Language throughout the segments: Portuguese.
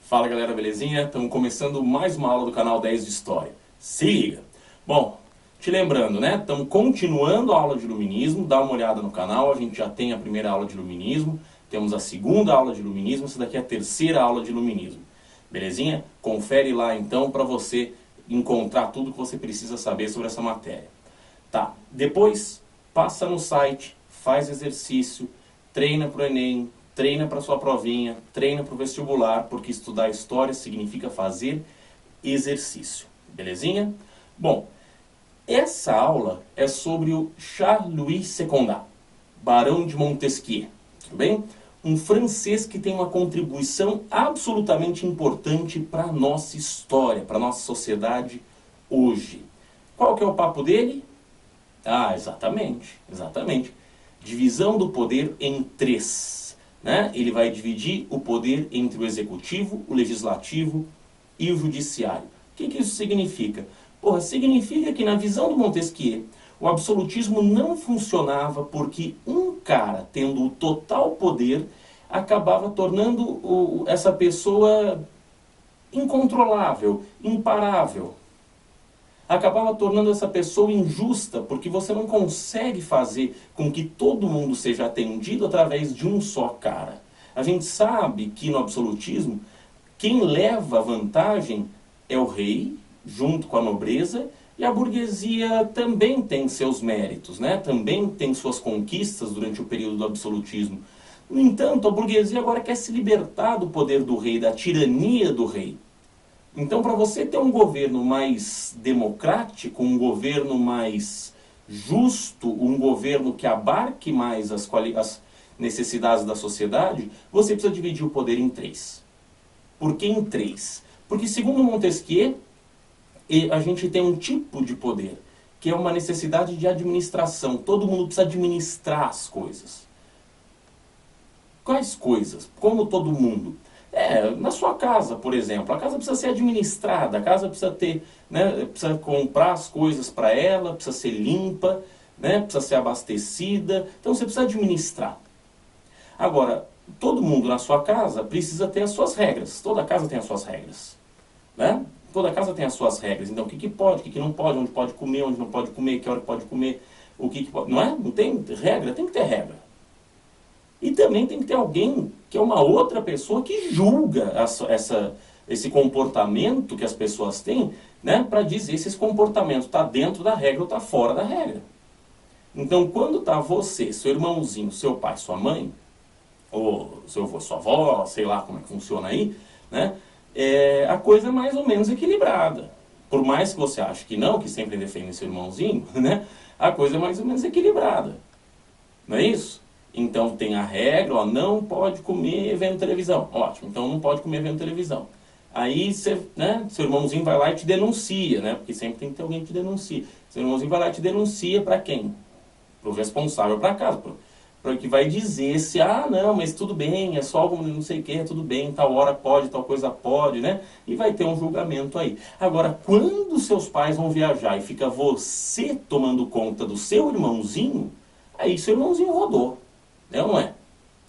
Fala galera, belezinha? Estamos começando mais uma aula do canal 10 de História. Se liga! Bom, te lembrando, né? Estamos continuando a aula de Iluminismo. Dá uma olhada no canal, a gente já tem a primeira aula de Iluminismo. Temos a segunda aula de Iluminismo, essa daqui é a terceira aula de Iluminismo. Belezinha? Confere lá então para você encontrar tudo que você precisa saber sobre essa matéria. Tá, depois passa no site, faz exercício, treina para o Enem, treina para sua provinha, treina para o vestibular, porque estudar história significa fazer exercício. Belezinha? Bom, essa aula é sobre o Charles-Louis Secondat, Barão de Montesquieu, tudo bem? Um francês que tem uma contribuição absolutamente importante para a nossa história, para a nossa sociedade hoje. Qual que é o papo dele? Ah, exatamente. Divisão do poder em três. Né? Ele vai dividir o poder entre o executivo, o legislativo e o judiciário. O que isso significa? Porra, significa que na visão do Montesquieu, o absolutismo não funcionava porque um cara, tendo o total poder, acabava tornando essa pessoa incontrolável, imparável. Acabava tornando essa pessoa injusta, porque você não consegue fazer com que todo mundo seja atendido através de um só cara. A gente sabe que no absolutismo, quem leva vantagem é o rei, junto com a nobreza, e a burguesia também tem seus méritos, né? Também tem suas conquistas durante o período do absolutismo. No entanto, a burguesia agora quer se libertar do poder do rei, da tirania do rei. Então, para você ter um governo mais democrático, um governo mais justo, um governo que abarque mais as necessidades da sociedade, você precisa dividir o poder em três. Por que em três? Porque, segundo Montesquieu, a gente tem um tipo de poder, que é uma necessidade de administração. Todo mundo precisa administrar as coisas. Quais coisas? Como todo mundo? Na sua casa, por exemplo, a casa precisa ser administrada, a casa precisa ter, né, precisa comprar as coisas para ela, precisa ser limpa, né, precisa ser abastecida, então você precisa administrar. Agora, todo mundo na sua casa precisa ter as suas regras, toda casa tem as suas regras, né? Toda casa tem as suas regras, então o que pode, o que não pode, onde pode comer, onde não pode comer, que hora pode comer, o que pode, não é? Não tem regra? Tem que ter regra. E também tem que ter alguém que é uma outra pessoa que julga esse comportamento que as pessoas têm, né, para dizer se esse comportamento está dentro da regra ou está fora da regra. Então, quando está você, seu irmãozinho, seu pai, sua mãe, ou seu avô, sua avó, sei lá como é que funciona aí, né, a coisa é mais ou menos equilibrada. Por mais que você ache que não, que sempre defende seu irmãozinho, né, a coisa é mais ou menos equilibrada. Não é isso? Então tem a regra, ó, não pode comer vendo televisão. Ótimo, então não pode comer vendo televisão. Aí você, né, seu irmãozinho vai lá e te denuncia, né? Porque sempre tem que ter alguém que te denuncia. Seu irmãozinho vai lá e te denuncia para quem? Para o responsável para casa. Para o que vai dizer se, não, mas tudo bem, é só não sei o que, tudo bem, tal hora pode, tal coisa pode, né? E vai ter um julgamento aí. Agora, quando seus pais vão viajar e fica você tomando conta do seu irmãozinho, aí seu irmãozinho rodou. É ou não é?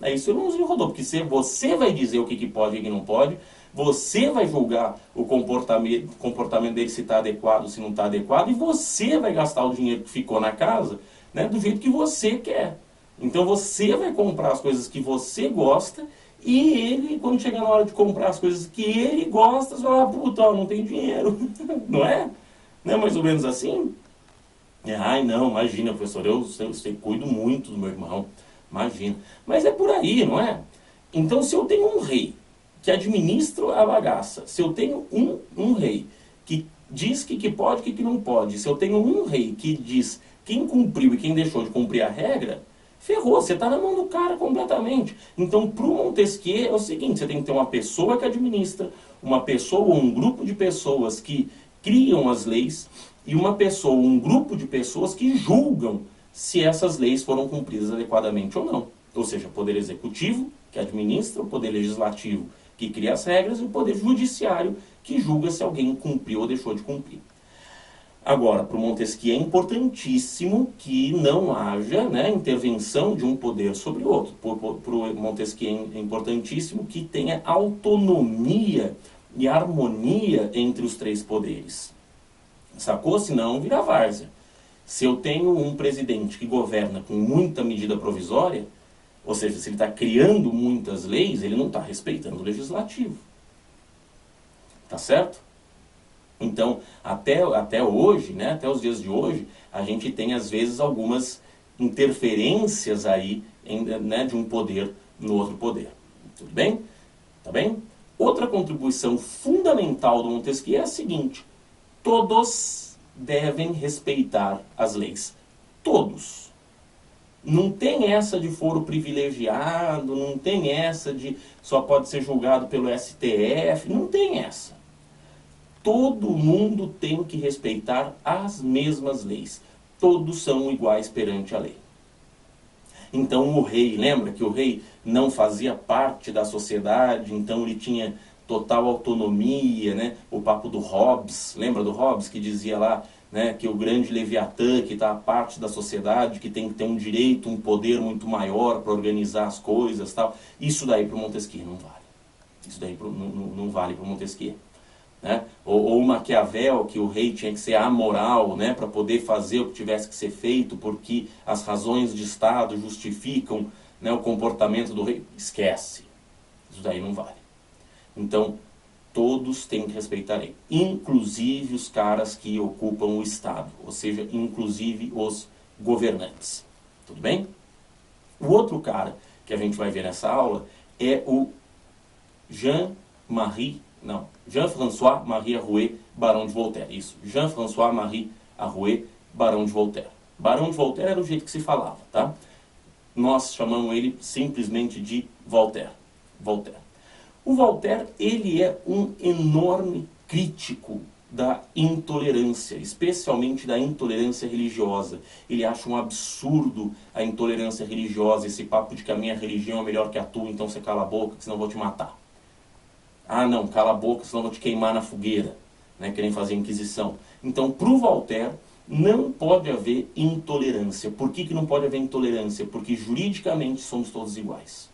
Aí seu irmãozinho rodou, porque você vai dizer o que pode e o que não pode, você vai julgar o comportamento dele se está adequado, se não está adequado, e você vai gastar o dinheiro que ficou na casa, né, do jeito que você quer. Então você vai comprar as coisas que você gosta, e ele, quando chegar na hora de comprar as coisas que ele gosta, você vai falar, puta, não tem dinheiro. Não é? Não é mais ou menos assim? Ai não, imagina, professor, eu cuido muito do meu irmão. Imagina. Mas é por aí, não é? Então, se eu tenho um rei que administra a bagaça, se eu tenho um rei que diz que pode e que não pode, se eu tenho um rei que diz quem cumpriu e quem deixou de cumprir a regra, ferrou, você está na mão do cara completamente. Então, para o Montesquieu é o seguinte, você tem que ter uma pessoa que administra, uma pessoa ou um grupo de pessoas que criam as leis e uma pessoa ou um grupo de pessoas que julgam se essas leis foram cumpridas adequadamente ou não. Ou seja, o poder executivo, que administra, o poder legislativo, que cria as regras, e o poder judiciário, que julga se alguém cumpriu ou deixou de cumprir. Agora, para o Montesquieu é importantíssimo que não haja, né, intervenção de um poder sobre o outro. Para o Montesquieu é importantíssimo que tenha autonomia e harmonia entre os três poderes. Sacou? Senão vira várzea. Se eu tenho um presidente que governa com muita medida provisória, ou seja, se ele está criando muitas leis, ele não está respeitando o legislativo. Tá certo? Então, até hoje, né, até os dias de hoje, a gente tem às vezes algumas interferências aí né, de um poder no outro poder. Tudo bem? Tá bem? Outra contribuição fundamental do Montesquieu é a seguinte: todos devem respeitar as leis. Todos. Não tem essa de foro privilegiado, não tem essa de só pode ser julgado pelo STF, não tem essa. Todo mundo tem que respeitar as mesmas leis. Todos são iguais perante a lei. Então o rei, lembra que o rei não fazia parte da sociedade, então ele tinha total autonomia, né? O papo do Hobbes, lembra do Hobbes que dizia lá, né, que o grande Leviatã, que está a parte da sociedade, que tem que ter um direito, um poder muito maior para organizar as coisas, tal. Isso daí para o Montesquieu não vale. Isso daí não vale para o Montesquieu. Né? Ou Maquiavel, que o rei tinha que ser amoral, né, para poder fazer o que tivesse que ser feito, porque as razões de Estado justificam, né, o comportamento do rei. Esquece. Isso daí não vale. Então, todos têm que respeitar a lei, inclusive os caras que ocupam o Estado, ou seja, inclusive os governantes. Tudo bem? O outro cara que a gente vai ver nessa aula é o Jean-François Marie Arouet, Barão de Voltaire. Isso, Jean-François Marie Arouet, Barão de Voltaire. Barão de Voltaire era o jeito que se falava, tá? Nós chamamos ele simplesmente de Voltaire. Voltaire. O Voltaire, ele é um enorme crítico da intolerância, especialmente da intolerância religiosa. Ele acha um absurdo a intolerância religiosa, esse papo de que a minha religião é melhor que a tua, então você cala a boca, senão eu vou te matar. Ah não, cala a boca, senão eu vou te queimar na fogueira, né, querem fazer inquisição. Então, para o Voltaire, não pode haver intolerância. Por que não pode haver intolerância? Porque juridicamente somos todos iguais.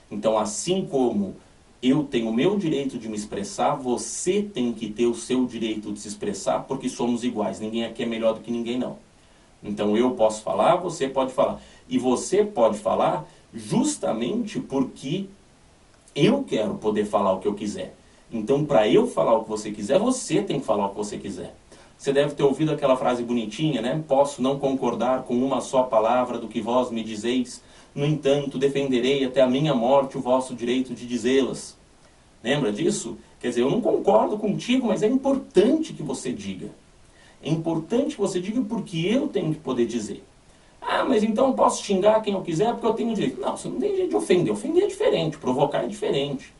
Então, assim como eu tenho o meu direito de me expressar, você tem que ter o seu direito de se expressar, porque somos iguais. Ninguém aqui é melhor do que ninguém, não. Então eu posso falar, você pode falar. E você pode falar justamente porque eu quero poder falar o que eu quiser. Então, para eu falar o que você quiser, você tem que falar o que você quiser. Você deve ter ouvido aquela frase bonitinha, né? Posso não concordar com uma só palavra do que vós me dizeis, no entanto, defenderei até a minha morte o vosso direito de dizê-las. Lembra disso? Quer dizer, eu não concordo contigo, mas é importante que você diga. É importante que você diga porque eu tenho que poder dizer. Ah, mas então eu posso xingar quem eu quiser porque eu tenho direito. Não, você não tem jeito de ofender. Ofender é diferente, provocar é diferente.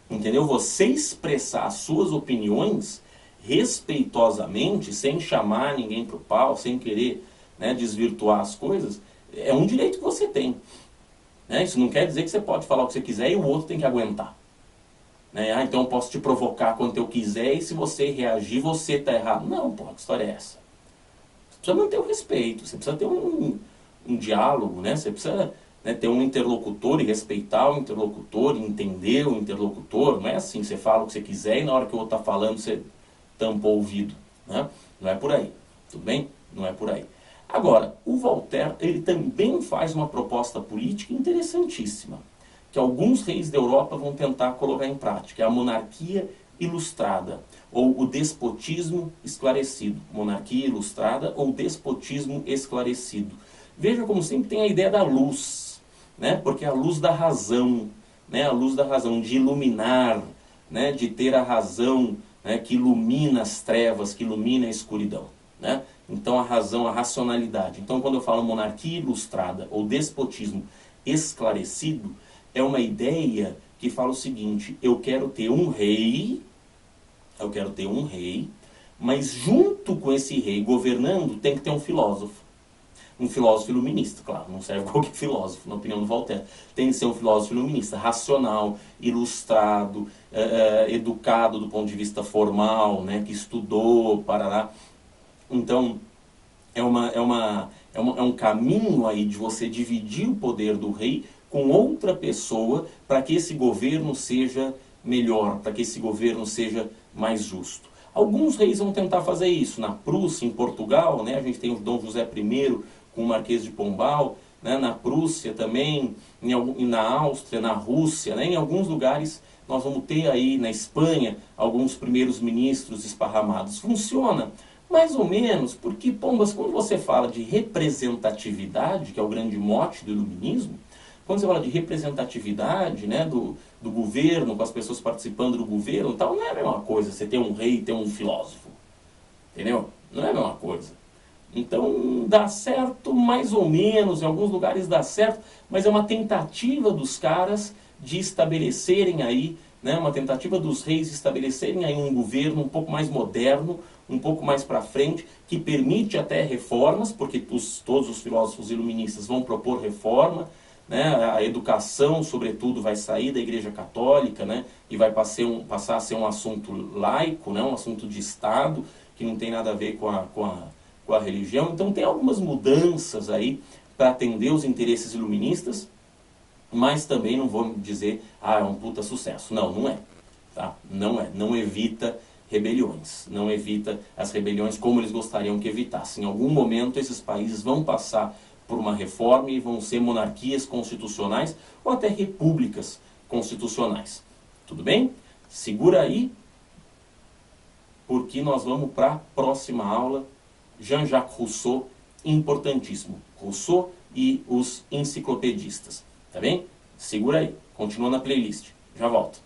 Entendeu? Você expressar as suas opiniões respeitosamente, sem chamar ninguém pro pau, sem querer, né, desvirtuar as coisas, é um direito que você tem. Né? Isso não quer dizer que você pode falar o que você quiser e o outro tem que aguentar. Né? Ah, então eu posso te provocar quando eu quiser e se você reagir, você está errado. Não, porra, que história é essa? Você precisa manter o respeito, você precisa ter um diálogo, né? Você precisa, né, ter um interlocutor e respeitar o interlocutor, entender o interlocutor. Não é assim, você fala o que você quiser e na hora que o outro está falando você tampa o ouvido. Né? Não é por aí, tudo bem? Não é por aí. Agora, o Voltaire, ele também faz uma proposta política interessantíssima, que alguns reis da Europa vão tentar colocar em prática, é a monarquia ilustrada, ou o despotismo esclarecido. Monarquia ilustrada ou despotismo esclarecido. Veja como sempre tem a ideia da luz, né? Porque é a luz da razão, né? A luz da razão, de iluminar, né? De ter a razão, né? Que ilumina as trevas, que ilumina a escuridão. Né? Então a razão, a racionalidade. Então quando eu falo monarquia ilustrada ou despotismo esclarecido, é uma ideia que fala o seguinte: eu quero ter um rei, mas junto com esse rei governando tem que ter um filósofo. um filósofo iluminista, claro, não serve qualquer filósofo, na opinião do Voltaire. Tem que ser um filósofo iluminista, racional, ilustrado, educado do ponto de vista formal, né, que estudou, parará. Então, é um caminho aí de você dividir o poder do rei com outra pessoa para que esse governo seja melhor, para que esse governo seja mais justo. Alguns reis vão tentar fazer isso. Na Prússia, em Portugal, né, a gente tem o Dom José I com o Marquês de Pombal, né, na Prússia também, na Áustria, na Rússia, né, em alguns lugares nós vamos ter aí, na Espanha, alguns primeiros ministros esparramados. Funciona mais ou menos, porque, Pombas, quando você fala de representatividade, que é o grande mote do iluminismo, quando você fala de representatividade, né, do governo, com as pessoas participando do governo, tal, não é a mesma coisa você ter um rei e ter um filósofo. Entendeu? Não é a mesma coisa. Então, dá certo mais ou menos, em alguns lugares dá certo, mas é uma tentativa dos caras de estabelecerem aí, né, uma tentativa dos reis estabelecerem aí um governo um pouco mais moderno, um pouco mais para frente, que permite até reformas, porque todos os filósofos iluministas vão propor reforma, né, a educação, sobretudo, vai sair da Igreja Católica, né, e vai passar a ser um assunto laico, né, um assunto de Estado, que não tem nada a ver com a religião. Então tem algumas mudanças aí para atender os interesses iluministas, mas também não vou dizer, é um puta sucesso. Não, não é. Tá? Não é. Não evita rebeliões. Não evita as rebeliões como eles gostariam que evitassem. Em algum momento esses países vão passar por uma reforma e vão ser monarquias constitucionais ou até repúblicas constitucionais. Tudo bem? Segura aí, porque nós vamos para a próxima aula. Jean-Jacques Rousseau, importantíssimo. Rousseau e os enciclopedistas. Tá bem? Segura aí. Continua na playlist. Já volto.